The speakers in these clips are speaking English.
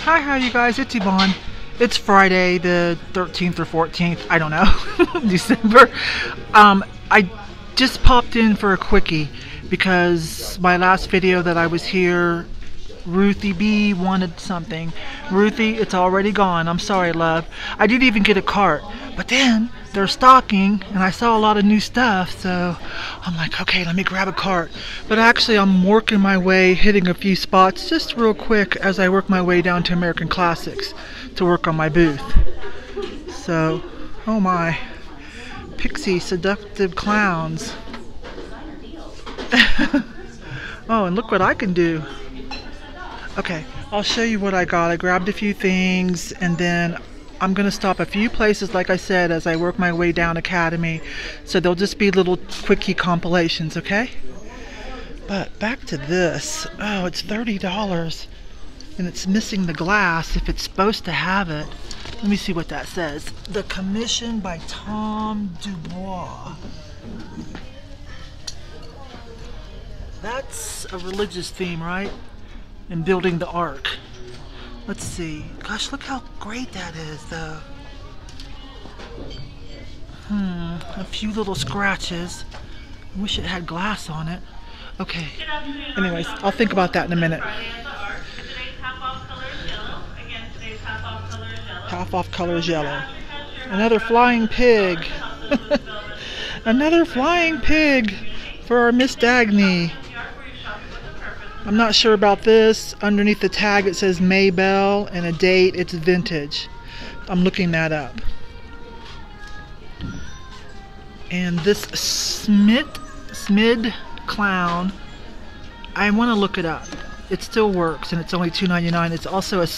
Hi you guys, it's Yvonne. It's Friday the 13th or 14th, I don't know, December. I just popped in for a quickie because my last video that I was here, Ruthie B wanted something. Ruthie, it's already gone. I'm sorry, love. I didn't even get a cart, but then they're stocking and I saw a lot of new stuff, so I'm like, okay, let me grab a cart. But actually I'm working my way, hitting a few spots just real quick as I work my way down to American Classics to work on my booth. So, oh my, pixie seductive clowns. Oh, and look what I can do. Okay, I'll show you what I got. I grabbed a few things and then I'm going to stop a few places, like I said, as I work my way down Academy. So they'll just be little quickie compilations, okay? But back to this. Oh, it's $30. And it's missing the glass if it's supposed to have it. Let me see what that says. The commission by Tom Dubois. That's a religious theme, right? And building the ark. Let's see. Gosh, look how great that is, though. A few little scratches. Wish it had glass on it. Okay. Anyways, I'll think about that in a minute. Half off color is yellow. Another flying pig. Another flying pig for our Miss Dagny. I'm not sure about this. Underneath the tag it says Maybell and a date. It's vintage. I'm looking that up. And this Smid clown, I want to look it up. It still works and it's only $2.99. It's also a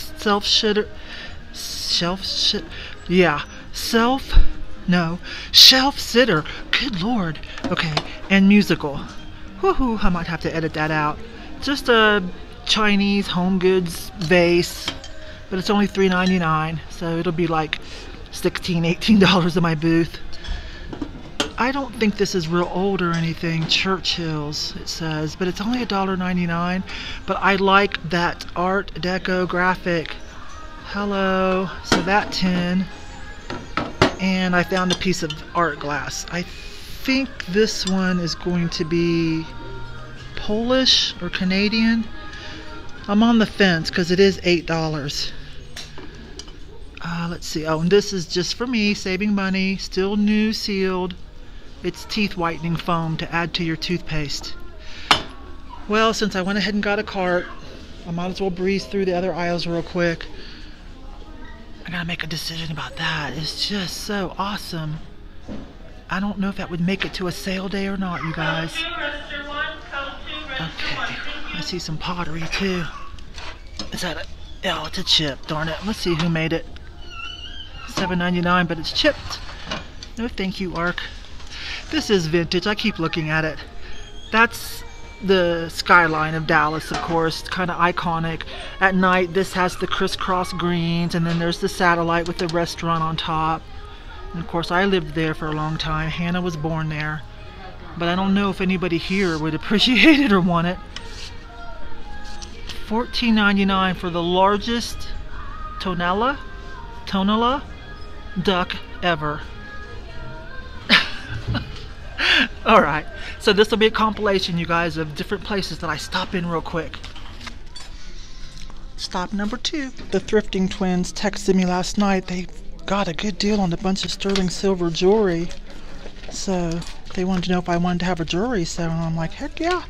shelf-sitter. Good Lord. Okay, and musical. Woohoo! I might have to edit that out. Just a Chinese home goods vase, but it's only $3.99, so it'll be like $16, $18 in my booth. I don't think this is real old or anything. Churchill's, it says, but it's only $1.99. But I like that Art Deco graphic. Hello. So that tin, and I found a piece of art glass. I think this one is going to be Polish or Canadian. I'm on the fence because it is $8. Let's see. Oh, and this is just for me, saving money. Still new, sealed. It's teeth whitening foam to add to your toothpaste. Well, since I went ahead and got a cart, I might as well breeze through the other aisles real quick. I gotta make a decision about that. It's just so awesome. I don't know if that would make it to a sale day or not, you guys. Okay, I see some pottery too. Is that a... Oh, it's a chip, darn it. Let's see who made it. $7.99, but it's chipped. No thank you, Ark. This is vintage. I keep looking at it. That's the skyline of Dallas, of course. Kind of iconic. At night, this has the crisscross greens, and then there's the satellite with the restaurant on top. And of course, I lived there for a long time. Hannah was born there. But I don't know if anybody here would appreciate it or want it. $14.99 for the largest tonella duck ever. Alright, so this will be a compilation, you guys, of different places that I stop in real quick. Stop number 2. The Thrifting twins texted me last night. They got a good deal on a bunch of sterling silver jewelry. So they wanted to know if I wanted to have a jewelry sale, and I'm like, heck yeah,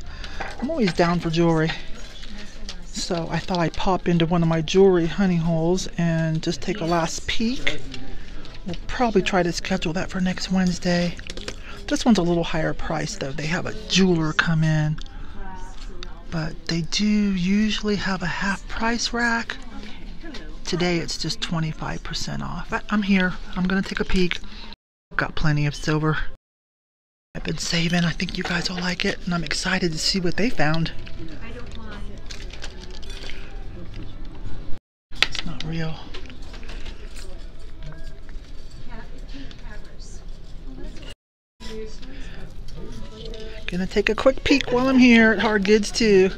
I'm always down for jewelry. So I thought I'd pop into one of my jewelry honey holes and just take a last peek. We'll probably try to schedule that for next Wednesday. This one's a little higher price though. They have a jeweler come in, but they do usually have a half price rack. Today it's just 25% off. But I'm here. I'm gonna take a peek. Got plenty of silver. I've been saving. I think you guys will like it, and I'm excited to see what they found. It's not real. Gonna take a quick peek while I'm here at Hard Goods too,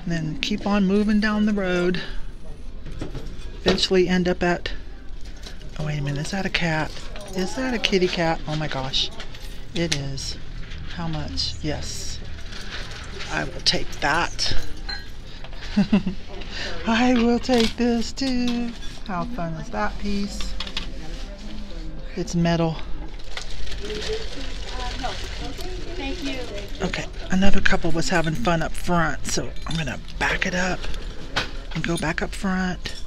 and then keep on moving down the road. eventually end up at... Oh, wait a minute. Is that a cat? Is that a kitty cat? Oh my gosh. It is. How much? Yes. I will take that. I will take this too. How fun is that piece? It's metal. Thank you. Okay, another couple was having fun up front, so I'm gonna back it up and go back up front.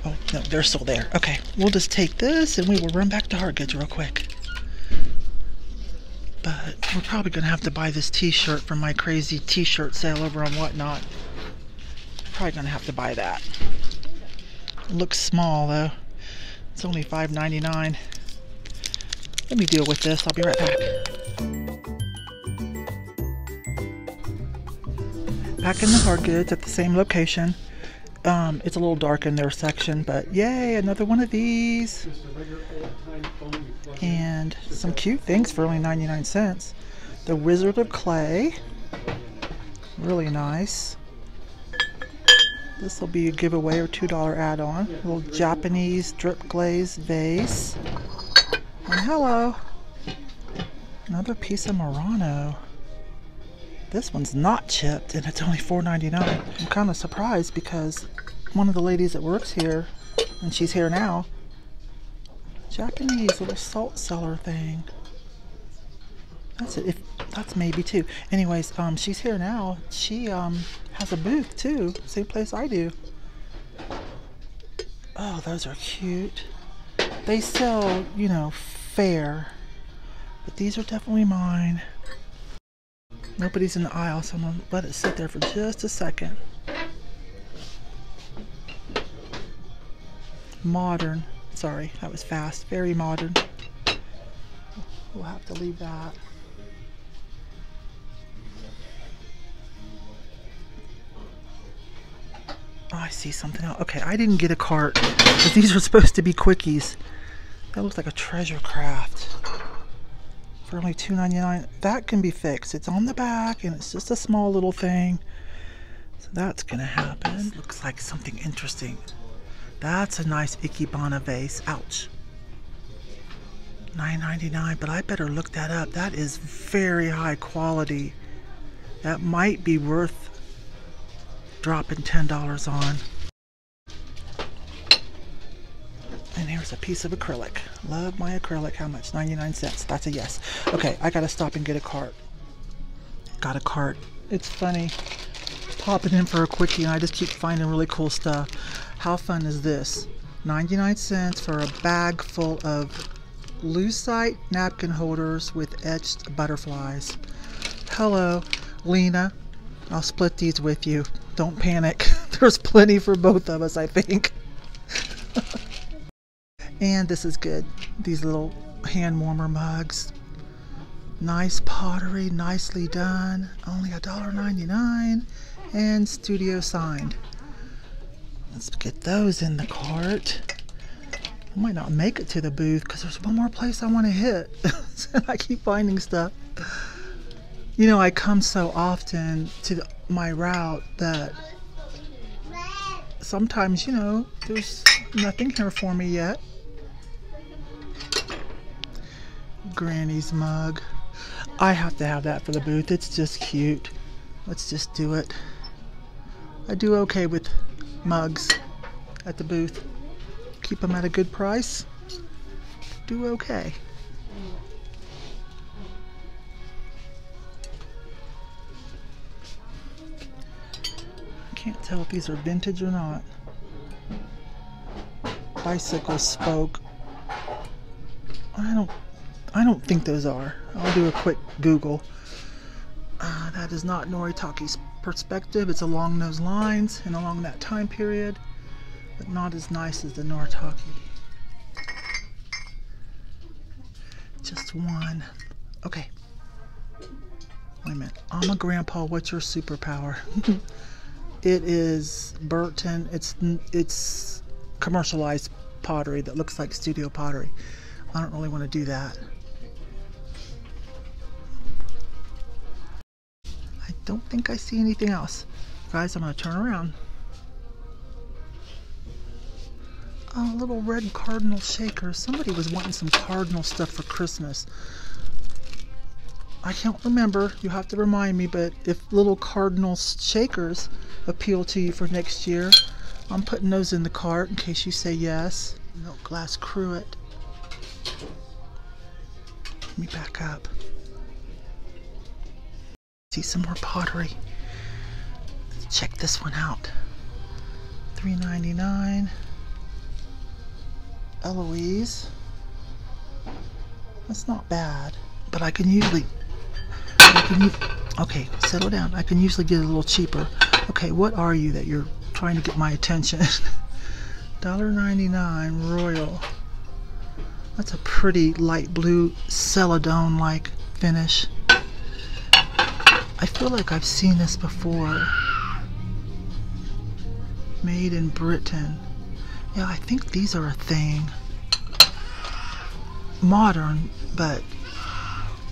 Oh, no, they're still there. Okay, we'll just take this and we will run back to hard goods real quick. But we're probably gonna have to buy this t-shirt from my crazy t-shirt sale over on Whatnot. Probably gonna have to buy that. It looks small though. It's only $5.99. Let me deal with this. I'll be right back. Back in the hard goods at the same location. It's a little dark in their section, but yay, another one of these. And some cute things for only 99 cents. The Wizard of Clay. Really nice. This will be a giveaway or $2 add-on. A little Japanese drip glaze vase. And hello. Another piece of Murano. This one's not chipped and it's only $4.99. I'm kind of surprised because one of the ladies that works here, and she's here now, Japanese little salt cellar thing. That's it. That's maybe two. Anyways, she's here now. She has a booth too, same place I do. Oh, those are cute. They sell, you know, fair, but these are definitely mine. Nobody's in the aisle, so I'm gonna let it sit there for just a second. Modern. Sorry, that was fast. Very modern. We'll have to leave that. Oh, I see something else. Okay, I didn't get a cart because these are supposed to be quickies. That looks like a treasure craft. For only $2.99. That can be fixed. It's on the back and it's just a small little thing. So that's gonna happen. Looks like something interesting. That's a nice Ikebana vase. Ouch. $9.99, but I better look that up. That is very high quality. That might be worth dropping $10 on. And here's a piece of acrylic. Love my acrylic. How much? 99 cents. That's a yes. Okay, I gotta stop and get a cart. Got a cart. It's funny. Popping in for a quickie and I just keep finding really cool stuff. How fun is this? 99 cents for a bag full of lucite napkin holders with etched butterflies. Hello, Lena. I'll split these with you. Don't panic. There's plenty for both of us, I think. And this is good. These little hand warmer mugs. Nice pottery, nicely done. Only $1.99 and studio signed. Let's get those in the cart. I might not make it to the booth because there's one more place I want to hit. I keep finding stuff. You know, I come so often to my route that sometimes, you know, there's nothing here for me yet. Granny's mug. I have to have that for the booth. It's just cute. Let's just do it. I do okay with mugs at the booth. Keep them at a good price. Do okay. Can't tell if these are vintage or not. Bicycle spoke. I don't think those are. I'll do a quick Google. That is not Noritaki's perspective. It's along those lines and along that time period, but not as nice as the Noritaki. Just one. Okay. Wait a minute. I'm a grandpa. What's your superpower? It is Burton. It's commercialized pottery that looks like studio pottery. I don't really want to do that. I don't think I see anything else. Guys, I'm going to turn around. Oh, little red cardinal shakers. Somebody was wanting some cardinal stuff for Christmas. I can't remember. You have to remind me, but if little cardinal shakers appeal to you for next year, I'm putting those in the cart in case you say yes. Milk glass cruet. Let me back up. See some more pottery. Let's check this one out. $3.99. Eloise. That's not bad, but I can usually. Okay, settle down. I can usually get a little cheaper. Okay, what are you that you're trying to get my attention? $1.99 Royal. That's a pretty light blue celadone-like finish. I feel like I've seen this before. Made in Britain. Yeah, I think these are a thing. Modern, but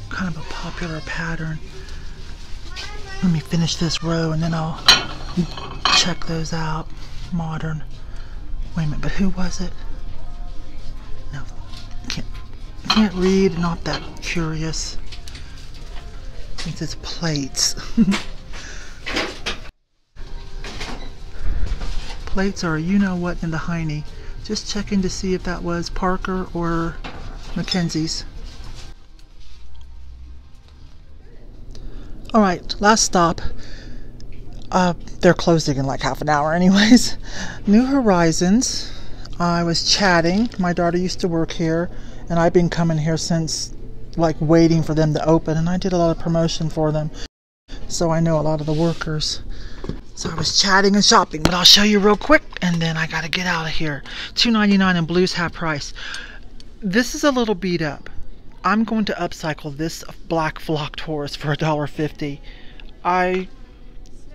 kind of a popular pattern. Let me finish this row and then I'll check those out. Modern. Wait a minute, but who was it? No, can't read, not that curious. It says plates. Plates are you know what in the hiney. Just checking to see if that was Parker or Mackenzie's. Alright, last stop. They're closing in like half an hour anyways. New Horizons. I was chatting. My daughter used to work here and I've been coming here since like waiting for them to open, and I did a lot of promotion for them. So I know a lot of the workers. So I was chatting and shopping, but I'll show you real quick and then I gotta get out of here. $2.99 and blues half price. This is a little beat up. I'm going to upcycle this black flocked horse for $1.50. I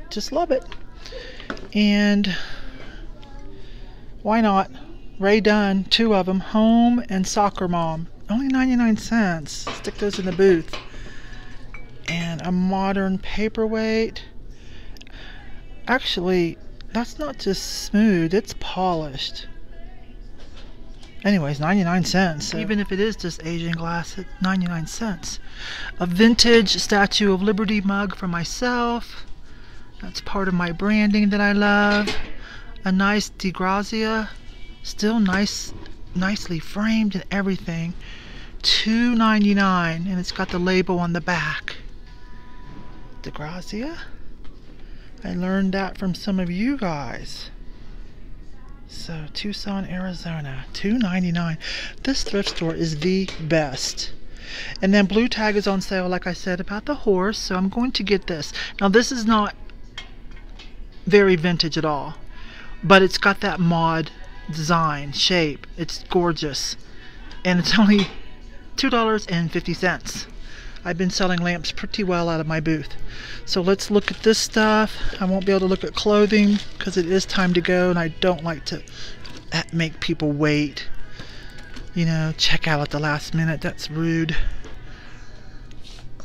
just love it. And why not? Ray Dunn, 2 of them, home and soccer mom. Only 99 cents. Stick those in the booth. And a modern paperweight. Actually, that's not just smooth, it's polished. Anyways, 99 cents. So even if it is just Asian glass, it's 99 cents. A vintage Statue of Liberty mug for myself. That's part of my branding that I love. A nice DeGrazia. Still nicely framed and everything. $2.99, and it's got the label on the back. DeGrazia? I learned that from some of you guys. So, Tucson, Arizona, $2.99. This thrift store is the best. And then Blue Tag is on sale, like I said, about the horse, so I'm going to get this. Now, this is not very vintage at all, but it's got that mod design, shape. It's gorgeous. And it's only $2.50. I've been selling lamps pretty well out of my booth. So let's look at this stuff. I won't be able to look at clothing because it is time to go, and I don't like to make people wait. You know, check out at the last minute. That's rude.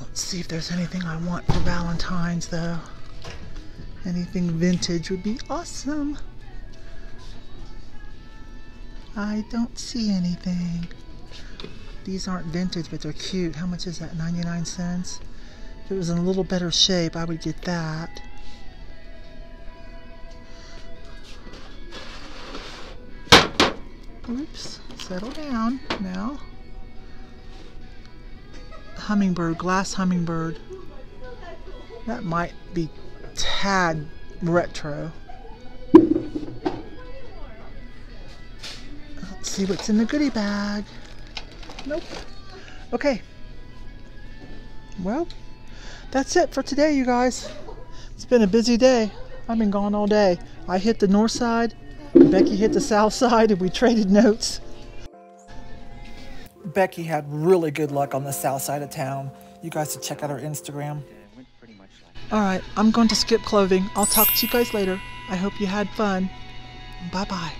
Let's see if there's anything I want for Valentine's though. Anything vintage would be awesome. I don't see anything. These aren't vintage, but they're cute. How much is that? 99 cents? If it was in a little better shape, I would get that. Oops. Settle down now. Hummingbird, glass hummingbird. That might be tad retro. Let's see what's in the goodie bag. Nope. Okay. Well, that's it for today, you guys. It's been a busy day. I've been gone all day. I hit the north side, Becky hit the south side, and we traded notes. Becky had really good luck on the south side of town. You guys should check out her Instagram. Alright, I'm going to skip clothing. I'll talk to you guys later. I hope you had fun. Bye-bye.